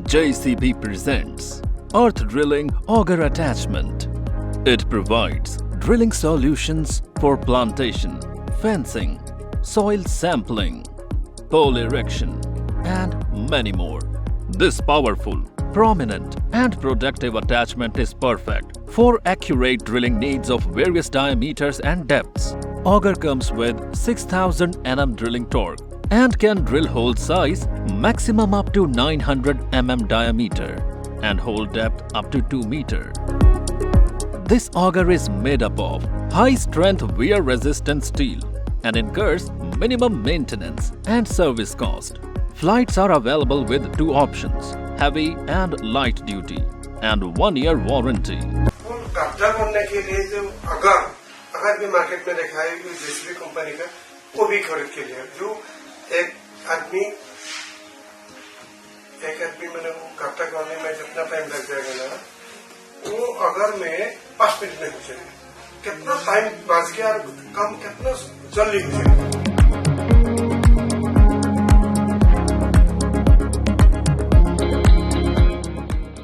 JCB presents Earth Drilling Auger Attachment. It provides drilling solutions for plantation, fencing, soil sampling, pole erection, and many more. This powerful, prominent, and productive attachment is perfect for accurate drilling needs of various diameters and depths. Auger comes with 6000 Nm drilling torque and can drill hole size maximum up to 900 mm diameter and hole depth up to 2 meter. This auger is made up of high-strength wear-resistant steel and incurs minimum maintenance and service cost. Flights are available with two options, heavy and light duty, and 1-year warranty. कब्जा करने के लिए जो अगर भी market में देखा है जेसीबी कंपनी का वो भी खरीद के लिए जो एक आदमी मैंने कब्जा करने में जितना टाइम लग जाएगा ना वो अगर में 5 मिनट में हो जाएगा। कितना टाइम बच गया और काम कितना जल्दी हो जाएगा।